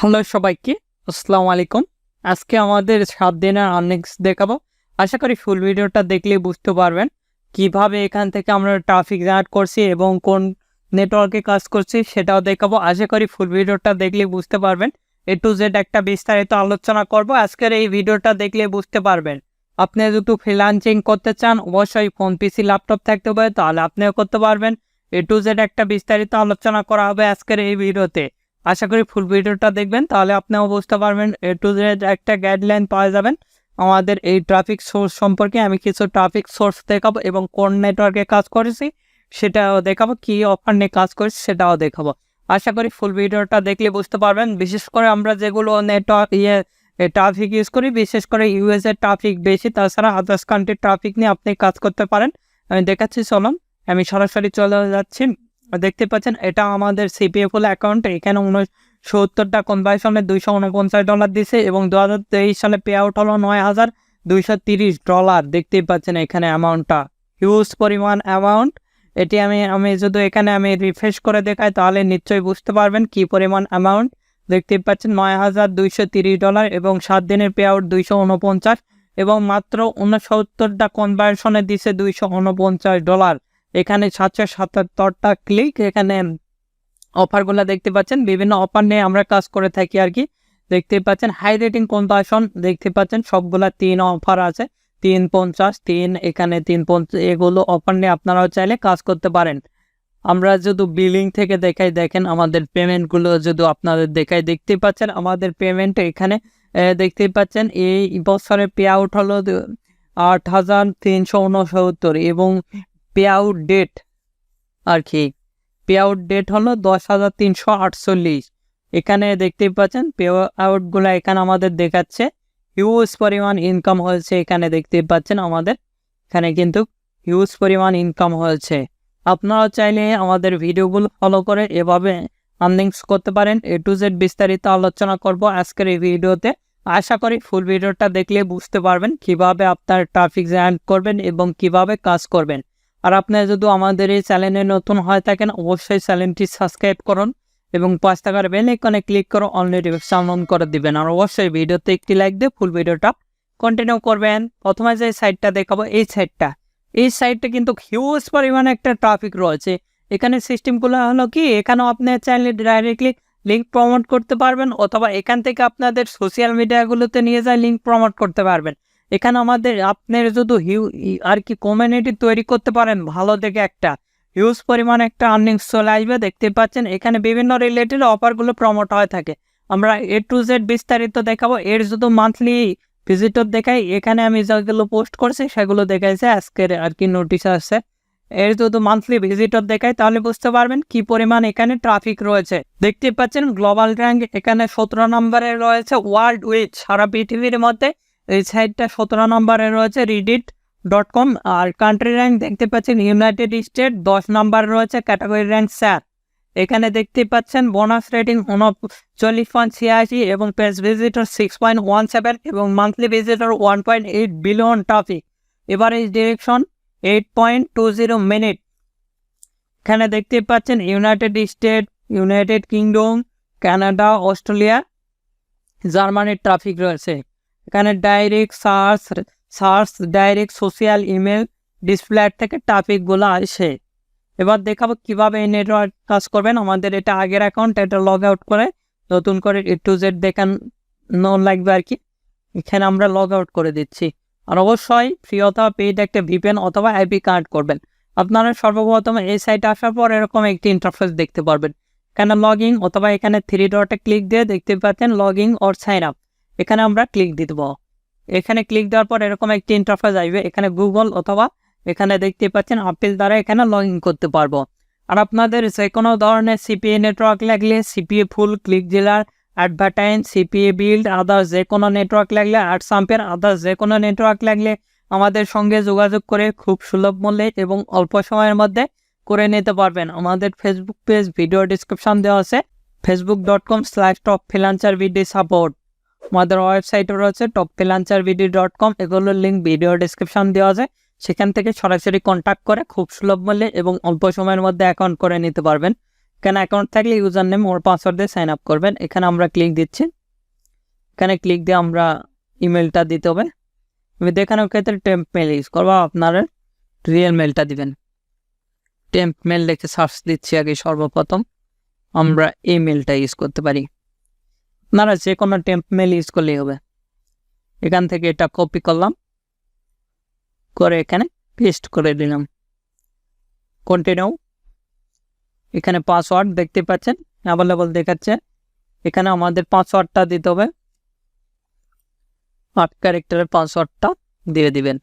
Hello সবাইকে, আসসালামু আলাইকুম। আজকে আমাদের 7 দিনের আর্নিংস দেখাবো। আশা করি ফুল ভিডিওটা দেখলে বুঝতে পারবেন কিভাবে এখান থেকে আমরা ট্রাফিক জেনারেট করছি এবং কোন নেটওয়ার্কে কাজ করছি সেটাও দেখাবো। আশা করি ফুল ভিডিওটা দেখলে বুঝতে পারবেন। A to Z একটা বিস্তারিত আলোচনা করব। আজকের এই ভিডিওটা দেখলে বুঝতে পারবেন। আপনি যদি ফ্রিল্যান্সিং করতে চান অবশ্যই ফোন, পিসি, ল্যাপটপ থাকতে হবে, তাহলে আপনিও করতে পারবেন। A to Z একটা বিস্তারিত আলোচনা করা হবে আজকের এই ভিডিওতে। আশা করি ফুল ভিডিওটা দেখবেন, তাহলে আপনিও বুঝতে পারবেন। A to Z একটা গাইডলাইন পাওয়া যাবেন আমাদের এই ট্রাফিক সোর্স সম্পর্কে। আমি কিছু ট্রাফিক সোর্স দেখাবো এবং কোন নেটওয়ার্কে কাজ করেছি সেটাও দেখাবো, কি অফার নিয়ে কাজ করেছি সেটাও দেখাবো। আশা করি ফুল ভিডিওটা দেখলে বুঝতে পারবেন। বিশেষ করে আমরা যেগুলো নেটওয়ার্ক ট্রাফিক ইউজ করি, বিশেষ করে US এর ট্রাফিক বেশি, তাছাড়া আদার্স কান্ট্রির ট্রাফিক নিয়ে আপনি কাজ করতে পারেন। আমি দেখাচ্ছি, চলুন আমি সরাসরি চলে যাচ্ছি। দেখতে পাচ্ছেন এটা আমাদের CPA ফুল অ্যাকাউন্ট। এখানে 69টা কনভার্সনে $249 দিছে এবং 2023 সালে পে আউট হলো $9,230। দেখতেই পাচ্ছেন এখানে অ্যামাউন্টটা হিউজ পরিমাণ অ্যামাউন্ট। এটি আমি যদি এখানে আমি রিফ্রেশ করে দেখাই তাহলে নিশ্চয়ই বুঝতে পারবেন কি পরিমাণ অ্যামাউন্ট। দেখতেই পাচ্ছেন $9,230 এবং 7 দিনের পে আউট 249 এবং মাত্র 69টা কনভার্সনে দিছে $249। এখানে 777টা ক্লিক। এখানে অফারগুলো দেখতে পাচ্ছেন, বিভিন্ন অফার নিয়ে আমরা কাজ করে থাকি আর কি। দেখতে পাচ্ছেন হাই রেটিং কনভার্সন, দেখতে পাচ্ছেন সবগুলা 3 অফার আছে, 350, 3 এখানে 350, এগুলো অফার নিয়ে আপনারাও চাইলে কাজ করতে পারেন। আমরা যদি বিলিং থেকে দেখাই, দেখেন আমাদের পেমেন্টগুলো যদি আপনাদের দেখাই, দেখতে পাচ্ছেন আমাদের পেমেন্ট এখানে দেখতেই পাচ্ছেন এই বছরে পে আউট হলো 8,369 এবং পে আউট ডেট আর কি, পে আউট ডেট হলো 10,348। এখানে দেখতেই পাচ্ছেন পে আউটগুলো এখানে আমাদের দেখাচ্ছে। হিউজ পরিমাণ ইনকাম হয়েছে এখানে, দেখতেই পাচ্ছেন আমাদের এখানে কিন্তু হিউজ পরিমাণ ইনকাম হয়েছে। আপনারা চাইলে আমাদের ভিডিওগুলো ফলো করে এভাবে আর্নিংস করতে পারেন। A to Z বিস্তারিত আলোচনা করব আজকের এই ভিডিওতে। আশা করি ফুল ভিডিওটা দেখলে বুঝতে পারবেন কিভাবে আপনার ট্রাফিক জেনারেট করবেন এবং কিভাবে কাজ করবেন। আর আপনি যদি আমাদের এই চ্যানেলে নতুন হয়ে থাকেন অবশ্যই চ্যানেলটি সাবস্ক্রাইব করুন এবং 5 টাকার বেল আইকনে ক্লিক করে অল নোটিফিকেশন অন করে দিবেন। আর অবশ্যই ভিডিওতে একটি লাইক দিয়ে ফুল ভিডিওটা কন্টিনিউ করবেন। প্রথমে যে সাইটটা দেখাবো এই সাইটটা কিন্তু হিউজ পরিমাণে একটা ট্রাফিক রয়েছে। এখানে সিস্টেমগুলো হলো কি, এখানেও আপনি চাইলে ডাইরেক্টলি লিঙ্ক প্রমোট করতে পারবেন অথবা এখান থেকে আপনাদের সোশ্যাল মিডিয়াগুলোতে নিয়ে যায় লিঙ্ক প্রমোট করতে পারবেন। এখানে আমাদের আপনার যদি আর কি কমিউনিটি তৈরি করতে পারেন ভালো দেখে, একটা হিউজ পরিমাণ একটা আর্নিংস চলে আসবে। দেখতে পাচ্ছেন এখানে বিভিন্ন রিলেটেড অফারগুলো প্রমোট হয়ে থাকে। আমরা A to Z বিস্তারিত দেখাবো। এর যদি মান্থলি ভিজিটর দেখাই, এখানে আমি যেগুলো পোস্ট করছি সেগুলো দেখাইছে আজকের আর কি নোটিশ আসছে। এর যদি মান্থলি ভিজিটর দেখাই তাহলে বুঝতে পারবেন কি পরিমাণ এখানে ট্রাফিক রয়েছে। দেখতে পাচ্ছেন গ্লোবাল র্যাঙ্ক এখানে 17 নম্বরে রয়েছে ওয়ার্ল্ড উইথ, সারা পৃথিবীর মধ্যে এই সাইটটা 17 নম্বরে রয়েছে reddit.com। আর কান্ট্রি র্যাঙ্ক দেখতে পাচ্ছেন ইউনাইটেড স্টেট 10 নম্বরে রয়েছে, ক্যাটাগরি র্যাঙ্ক 4। এখানে দেখতে পাচ্ছেন বোনাস রেটিং 39.86 এবং পেজ ভিজিটর 6.17 এবং monthly visitor 1.8 billion traffic. Average direction 8.20 minute. এখানে দেখতে পাচ্ছেন United state, United kingdom, Canada, Australia, জার্মানির ট্রাফিক রয়েছে। এখানে direct search direct social email display থেকে ট্রাফিকগুলো আসে। এবার দেখাবো কিভাবে এই নেটওয়ার্ক কাজ করবেন। আমাদের এটা আগের অ্যাকাউন্ট, এটা লগ আউট করে নতুন করে A to Z দেখানো লাগবে আর কি। এখানে আমরা লগ আউট করে দিচ্ছি। আর অবশ্যই ফ্রি অথবা পেইড একটা VPN অথবা IP কানেক্ট করবেন। আপনারা সর্বপ্রথম এই সাইটে আসার পর এরকম একটি ইন্টারফেস দেখতে পারবেন। এখানে লগ ইন অথবা এখানে 3 ডটে ক্লিক দিয়ে দেখতে পাচ্ছেন log in or sign up, এখানে আমরা ক্লিক দিয়ে দেবো। এখানে ক্লিক দেওয়ার পর এরকম একটি ইন্টারফেস আসবে। এখানে গুগল অথবা এখানে দেখতে পাচ্ছেন আপেল দ্বারা এখানে লগ ইন করতে পারবো। আর আপনাদের যে কোনো ধরনের CPA নেটওয়ার্ক লাগলে CPA ফুল, ক্লিক জেলার, অ্যাডভার্টাইজ, CPA বিল্ড, আদার্স যে কোনো নেটওয়ার্ক লাগলে, আর্টসাম্পের আদার্স যে কোনো নেটওয়ার্ক লাগলে আমাদের সঙ্গে যোগাযোগ করে খুব সুলভ মূল্যে এবং অল্প সময়ের মধ্যে করে নিতে পারবেন। আমাদের ফেসবুক পেজ ভিডিও ডিসক্রিপশন দেওয়া আছে, facebook.com/topfreelancervd সাপোর্ট। আমাদের ওয়েবসাইটও রয়েছে topfreelancervd.com, এগুলোর লিঙ্ক ভিডিও ডিসক্রিপশন দেওয়া আছে। সেখান থেকে সরাসরি কন্ট্যাক্ট করে খুব সুলভ মূল্যে এবং অল্প সময়ের মধ্যে অ্যাকাউন্ট করে নিতে পারবেন। এখানে অ্যাকাউন্ট থাকলে ইউজার নেম ওর পাসওয়ার্ড দিয়ে সাইন আপ করবেন। এখানে আমরা ক্লিক দিচ্ছি, এখানে ক্লিক দিয়ে আমরা ইমেলটা দিতে হবে। আমি দেখানোর ক্ষেত্রে টেম্প মেল ইউজ করবো, আপনারা রিয়েল মেলটা দিবেন। টেম্প মেল লিখে সার্চ দিচ্ছি আগে, সর্বপ্রথম আমরা এই মেলটা ইউজ করতে পারি। আপনারা যে কোনো টেম্প মেল ইউজ করলেই হবে। এখান থেকে এটা কপি করলাম, করে এখানে পেস্ট করে দিলাম। কন্টিনিউ। এখানে পাসওয়ার্ড দেখতে পাচ্ছেন অ্যাভেলেবল দেখাচ্ছে, এখানে আমাদের পাসওয়ার্ডটা দিতে হবে, 8 ক্যারেক্টারের পাসওয়ার্ডটা দিয়ে দিবেন।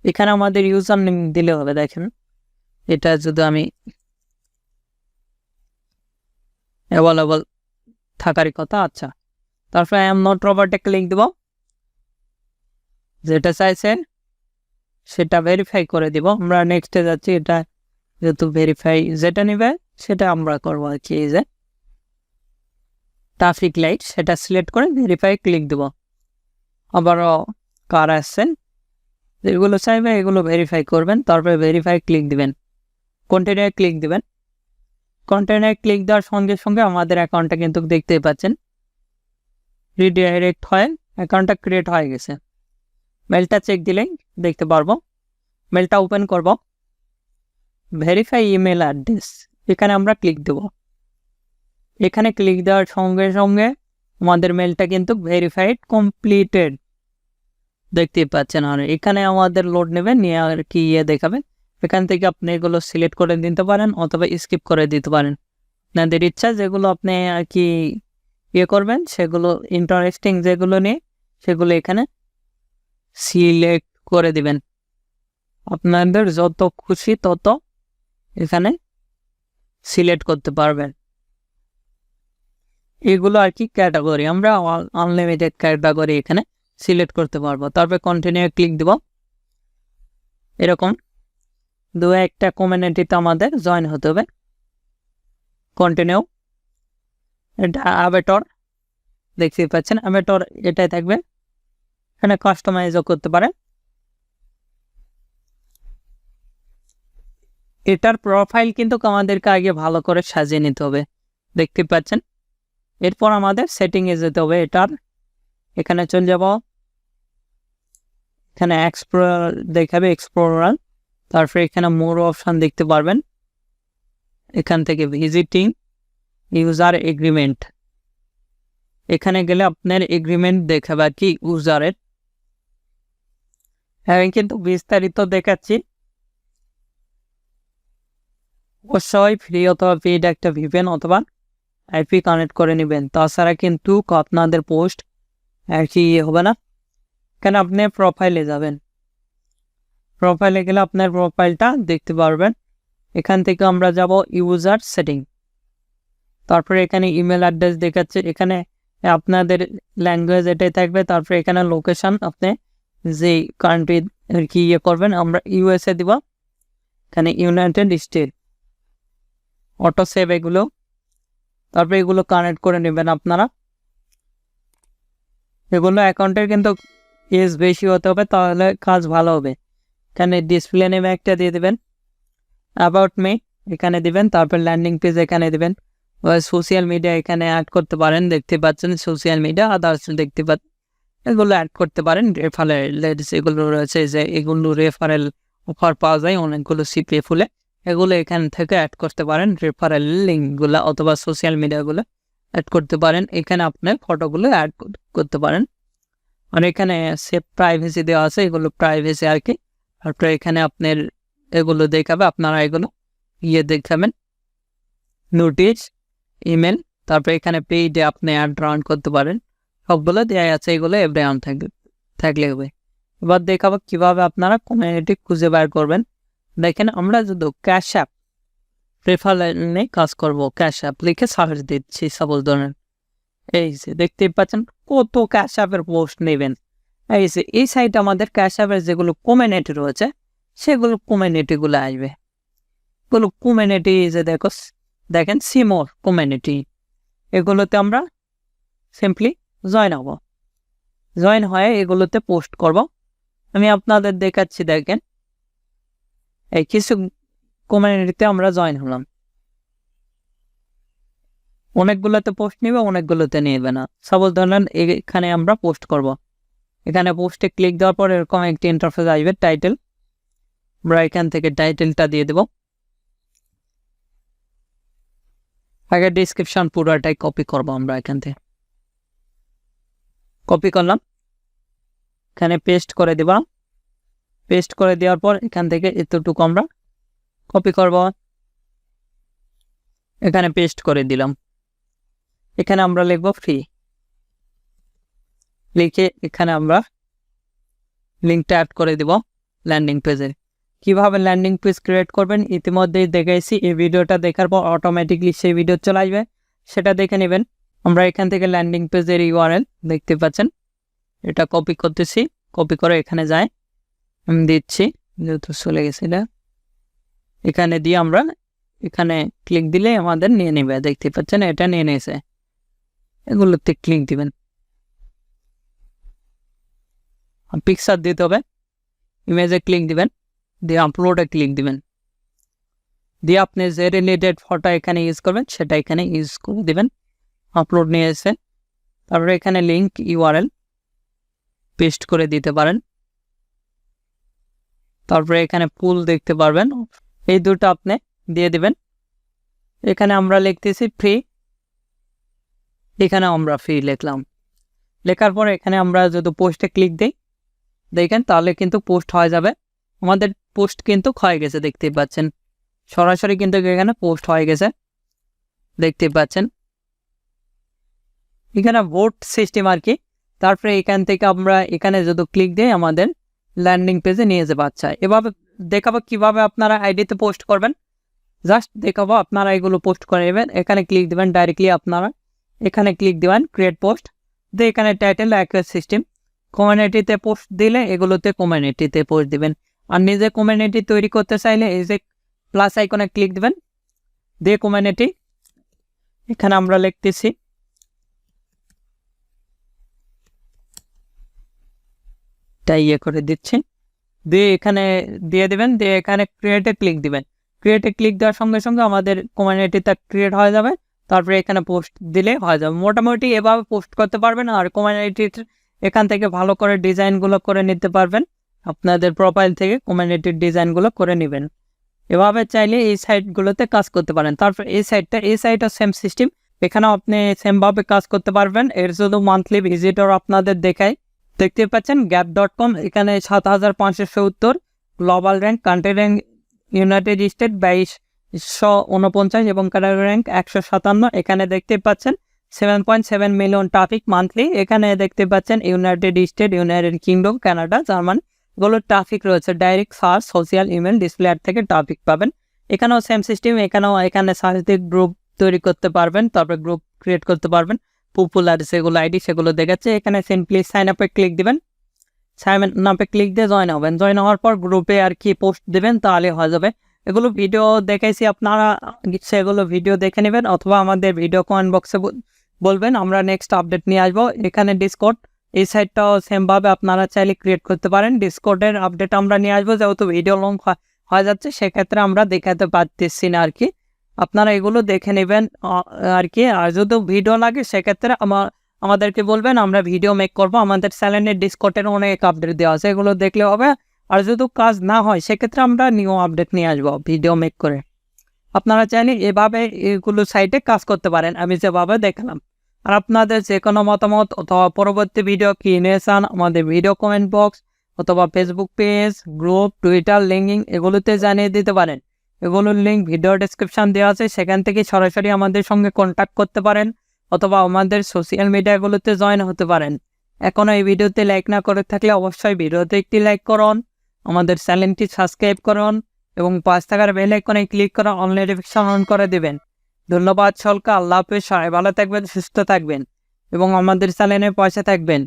এখানে আমাদের ইউজার নেম দিলে হবে। দেখেন এটা যদি আমি অ্যাভেলেবল থাকারই কথা। আচ্ছা, তারপরে আই এম নট রবার্টে ক্লিক দেব, যেটা চাইছে সেটা ভেরিফাই করে দিব। আমরা নেক্সটে যাচ্ছি, এটা যেহেতু ভেরিফাই যেটা নেবে সেটা আমরা করবো আর কি। এই যে ট্রাফিক লাইট সেটা সিলেক্ট করে ভেরিফাই ক্লিক দেব। আবারও কার আসছেন, যেগুলো চাইবে এগুলো ভেরিফাই করবেন, তারপরে ভেরিফাই ক্লিক দিবেন, কন্টিনিউ ক্লিক দিবেন। কন্টিনিউ ক্লিক দেওয়ার সঙ্গে সঙ্গে আমাদের অ্যাকাউন্টটা কিন্তু দেখতেই পাচ্ছেন রিডাইরেক্ট হয়ে অ্যাকাউন্টটা ক্রিয়েট হয়ে গেছে। মেলটা চেক দিলেই দেখতে পারবো। মেলটা ওপেন করব, ভেরিফাই ইমেল অ্যাড্রেস, এখানে আমরা ক্লিক দেব। এখানে ক্লিক দেওয়ার সঙ্গে সঙ্গে আমাদের মেলটা কিন্তু ভেরিফাইড কমপ্লিটেড দেখতেই পাচ্ছেন। আর এখানে আমাদের লোড নেবে, নিয়ে আর কি দেখাবে। এখান থেকে আপনি এগুলো সিলেক্ট করে দিতে পারেন অথবা স্কিপ করে দিতে পারেন, আপনাদের ইচ্ছা। যেগুলো আপনি আর কি করবেন সেগুলো ইন্টারেস্টিং যেগুলো নিয়ে সেগুলো এখানে সিলেক্ট করে দিবেন। আপনাদের যত খুশি তত এখানে সিলেক্ট করতে পারবেন। এগুলো আর কি ক্যাটাগরি, আমরা আনলিমিটেড ক্যাটাগরি এখানে সিলেক্ট করতে পারবো। তারপরে কন্টিনিউ ক্লিক দেব। এরকম দু একটা কমিউনিটিতে আমাদের জয়েন হতে হবে। কন্টিনিউ। এটা অ্যাভেটর দেখতেই পাচ্ছেন, অ্যাভেটর এটাই থাকবে। এখানে কাস্টমাইজও করতে পারে। এটার প্রোফাইল কিন্তু আমাদেরকে আগে ভালো করে সাজিয়ে নিতে হবে, দেখতে পাচ্ছেন। এরপর আমাদের সেটিংয়ে যেতে হবে। এটার এখানে চলে যাব, এখানে এক্সপ্লোরার দেখাবে, এক্সপ্লোরার। তারপরে এখানে মোর অপশান দেখতে পারবেন। এখান থেকে ভিজিটিং ইউজার এগ্রিমেন্ট, এখানে গেলে আপনার এগ্রিমেন্ট দেখাবে আর কি ইউজারের। আমি কিন্তু বিস্তারিত দেখাচ্ছি। অবশ্যই ফ্রি অথবা পেইড একটা ভিপিএন অথবা আইপি কানেক্ট করে নেবেন, তাছাড়া কিন্তু আপনাদের পোস্ট আর কি হবে না। কেন আপনি প্রোফাইলে যাবেন, প্রোফাইলে গেলে আপনার প্রোফাইলটা দেখতে পারবেন। এখান থেকে আমরা যাব ইউজার সেটিং, তারপরে এখানে ইমেল অ্যাড্রেস দেখাচ্ছে, এখানে আপনাদের ল্যাঙ্গুয়েজ এটাই থাকবে। তারপরে এখানে লোকেশন, আপনি যে কান্ট্রি আর কি করবেন, আমরা ইউএসএ দিব, এখানে ইউনাইটেড স্টেট। অটো সেভ এগুলো, তারপরে এগুলো কানেক্ট করে নেবেন আপনারা। এগুলো অ্যাকাউন্টের কিন্তু এজ বেশি হতে হবে, তাহলে কাজ ভালো হবে। এখানে ডিসপ্লে নেমে একটা দিয়ে দেবেন, অ্যাবাউট মি এখানে দিবেন, তারপর ল্যান্ডিং পেজ এখানে দিবেন। সোশ্যাল মিডিয়া এখানে অ্যাড করতে পারেন, দেখতে পাচ্ছেন সোশ্যাল মিডিয়া আদার্স দেখতে পাচ্ছেন, এগুলো অ্যাড করতে পারেন। রেফারেল এগুলো রয়েছে, যে এগুলো রেফারেল অফার পাওয়া যায় অনেকগুলো সিপিএ ফুলে, এগুলো এখান থেকে অ্যাড করতে পারেন। রেফারেল লিঙ্কগুলো অথবা সোশ্যাল মিডিয়াগুলো অ্যাড করতে পারেন। এখানে আপনার ফটোগুলো অ্যাড করতে পারেন। আর এখানে সেভ প্রাইভেসি দেওয়া আছে, এগুলো প্রাইভেসি আর কি। তারপরে এখানে আপনার এগুলো দেখাবে, আপনারা এগুলো দেখাবেন, নোটিশ, ইমেল। তারপরে এখানে পেইডে আপনি অ্যাড রান করতে পারেন, সবগুলো দেওয়া আছে। এগুলো এভরি অন থাকলে হবে। এবার দেখাবো কিভাবে আপনারা কমিউনিটি খুঁজে বের করবেন। দেখেন আমরা যদি ক্যাশ অ্যাপ রেফারেলে কাজ করব, ক্যাশ অ্যাপ লিখে সার্চ দিচ্ছি সাপোজ ধরেন। এই যে দেখতেই পাচ্ছেন কত ক্যাশ অ্যাপের পোস্ট নেবেন। এই যে এই সাইটে আমাদের ক্যাশ অ্যাপের যেগুলো কমিউনিটি রয়েছে সেগুলো কমিউনিটিগুলো আসবে। এগুলো কমিউনিটি যে দেখেন সিমোর কমিউনিটি, এগুলোতে আমরা সিম্পলি জয়েন হব। জয়েন হয়ে এগুলোতে পোস্ট করব। আমি আপনাদের দেখাচ্ছি, দেখেন এই কিছু কমিউনিটিতে আমরা জয়েন হলাম। অনেকগুলোতে পোস্ট নিবে, অনেকগুলোতে নেবে না। সাপোজ ধরেন এখানে আমরা পোস্ট করব, এখানে পোস্টে ক্লিক দেওয়ার পর এরকম একটি ইন্টারফেস আসবে, টাইটেল। আমরা এখান থেকে টাইটেলটা দিয়ে দেব। আগে ডিসক্রিপশন পুরোটাই কপি করব আমরা এখান থেকে। কপি করলাম, এখানে পেস্ট করে দেবা। পেস্ট করে দেওয়ার পর এখান থেকে এতটুকু আমরা কপি করব, এখানে পেস্ট করে দিলাম। এখানে আমরা লিখব ফ্রি, লিখে এখানে আমরা লিঙ্কটা অ্যাড করে দেব ল্যান্ডিং পেজে। কিভাবে ল্যান্ডিং পেজ ক্রিয়েট করবেন ইতিমধ্যেই দেখাইছি। এই ভিডিওটা দেখার পর অটোমেটিকলি সেই ভিডিও চলে আসবে, সেটা দেখে নেবেন। আমরা এখান থেকে ল্যান্ডিং পেজের ইউআরএল দেখতে পাচ্ছেন, এটা কপি করতেছি। কপি করে এখানে যাই, আমি দিচ্ছি, যেহেতু চলে গেছে না, এখানে দিয়ে আমরা এখানে ক্লিক দিলে আমাদের নিয়ে নেবে। দেখতে পাচ্ছেন এটা নিয়ে নিয়েছে। এগুলোতে ক্লিক দিবেন, পিকচার দিতে হবে, ইমেজে ক্লিক দিবেন, দিয়ে আপলোডে ক্লিক দিবেন, দিয়ে আপনি যে রিলেটেড ফটো এখানে ইউজ করবেন সেটা এখানে ইউজ করে দিবেন। আপলোড নিয়ে এসে তারপরে এখানে লিঙ্ক ইউআরএল পেস্ট করে দিতে পারেন। তারপরে এখানে পুল দেখতে পারবেন, এই দুটো আপনি দিয়ে দিবেন। এখানে আমরা লিখতেছি ফ্রি, এখানে আমরা ফ্রি লিখলাম। লেখার পরে এখানে আমরা যদি পোস্টে ক্লিক দিই দেখেন, তাহলে কিন্তু পোস্ট হয়ে যাবে। আমাদের পোস্ট কিন্তু হয়ে গেছে, দেখতে পাচ্ছেন সরাসরি কিন্তু এখানে পোস্ট হয়ে গেছে, দেখতে পাচ্ছেন। এখানে ভোট সিস্টেম আর কি। তারপরে এখান থেকে আমরা এখানে যদি ক্লিক দিই আমাদের ল্যান্ডিং পেজে নিয়ে যাবে। আচ্ছা, এভাবে দেখাবো কিভাবে আপনারা আইডিতে পোস্ট করবেন। জাস্ট দেখাবো, আপনারা এগুলো পোস্ট করে নেবেন। এখানে ক্লিক দেবেন, ডাইরেক্টলি আপনারা এখানে ক্লিক দেবেন ক্রিয়েট পোস্ট, দিয়ে এখানে টাইটেল একই সিস্টেম। কমিউনিটিতে পোস্ট দিলে এগুলোতে কমিউনিটিতে পোস্ট দিবেন। আর নিজে কমিউনিটি তৈরি করতে চাইলে এই যে প্লাস আইকনে ক্লিক দিবেন, দিয়ে কমিউনিটি এখানে আমরা লিখতেছি ইয়ে করে দিচ্ছি, দিয়ে এখানে দিয়ে দিবেন, দিয়ে এখানে ক্রিয়েটে ক্লিক দিবেন। ক্রিয়েটে ক্লিক দেওয়ার সঙ্গে সঙ্গে আমাদের কমিউনিটিটা ক্রিয়েট হয়ে যাবে। তারপরে এখানে পোস্ট দিলে হয়ে যাবে। মোটামুটি এভাবে পোস্ট করতে পারবেন। আর কমিউনিটির এখান থেকে ভালো করে ডিজাইনগুলো করে নিতে পারবেন। আপনাদের প্রোফাইল থেকে কমিউনিটির ডিজাইনগুলো করে নেবেন। এভাবে চাইলে এই সাইটগুলোতে কাজ করতে পারেন। তারপর এই সাইটটা সেম সিস্টেম, এখানেও আপনি সেমভাবে কাজ করতে পারবেন। এর শুধু মান্থলি ভিজিটর আপনাদের দেখায়, দেখতে পাচ্ছেন gap.com, এখানে 7570, global rank, country rank United state 2249 এবং কান্ট্রি র্যাঙ্ক 157। এখানে দেখতে পাচ্ছেন 7.7 মিলিয়ন ট্রাফিক মান্থলি। এখানে দেখতে পাচ্ছেন United state, United kingdom, Canada, German, এগুলো ট্রাফিক রয়েছে। Direct search, social, email, display ad থেকে ট্রাফিক পাবেন। এখানেও সেম সিস্টেম, এখানে সার্চ দিয়ে গ্রুপ তৈরি করতে পারবেন, তারপরে গ্রুপ ক্রিয়েট করতে পারবেন। পপুলার যেগুলো আইডি সেগুলো দেখাচ্ছে। এখানে সিম্পলি সাইন আপে ক্লিক দিবেন, সাইন আপে ক্লিক দিয়ে জয়েন হবেন। জয়েন হওয়ার পর গ্রুপে আর কি পোস্ট দেবেন, তাহলে হয়ে যাবে। এগুলো ভিডিও দেখাইছি, আপনারা সেগুলো ভিডিও দেখে নেবেন, অথবা আমাদের ভিডিও কমেন্ট বক্সে বলবেন, আমরা নেক্সট আপডেট নিয়ে আসবো। এখানে ডিসকর্ড, এই সাইটটাও সেমভাবে আপনারা চাইলে ক্রিয়েট করতে পারেন। ডিসকর্ডের আপডেট আমরা নিয়ে আসবো, যেহেতু ভিডিও লং হয়ে যাচ্ছে সেক্ষেত্রে আমরা দেখাতে পারতেছি না আর কি। আপনারা এগুলো দেখে নেবেন আর কি। আর যদি ভিডিও লাগে সেক্ষেত্রে আমাদেরকে বলবেন, আমরা ভিডিও মেক করব। আমাদের চ্যানেলের ডিসকর্ডের অনেক আপডেট দেওয়া আছে, এগুলো দেখলে হবে। আর যদি কাজ না হয় সেক্ষেত্রে আমরা নিউ আপডেট নিয়ে আসবো ভিডিও মেক করে। আপনারা চাইলে এভাবে এগুলো সাইটে কাজ করতে পারেন, আমি যেভাবে দেখালাম। আর আপনাদের যে কোনো মতামত অথবা পরবর্তী ভিডিও কি নিয়ে চান, আমাদের ভিডিও কমেন্ট বক্স অথবা Facebook page, group, Twitter, linking এগুলোতে জানিয়ে দিতে পারেন। এগুলোর লিঙ্ক ভিডিও ডেসক্রিপশন দেওয়া আছে, সেখান থেকে সরাসরি আমাদের সঙ্গে কন্ট্যাক্ট করতে পারেন, অথবা আমাদের সোশ্যাল মিডিয়াগুলোতে জয়েন হতে পারেন। এখনও এই ভিডিওতে লাইক না করে থাকলে অবশ্যই ভিডিওতে একটি লাইক করুন, আমাদের চ্যানেলটি সাবস্ক্রাইব করুন এবং পাশ থাকার বেল আইকনে ক্লিক করে অল নোটিফিকেশন অন করে দেবেন। ধন্যবাদ সকলকে, আল্লাহ হাফেজ। সবাই ভালো থাকবেন, সুস্থ থাকবেন এবং আমাদের চ্যানেলে পাশে থাকবেন।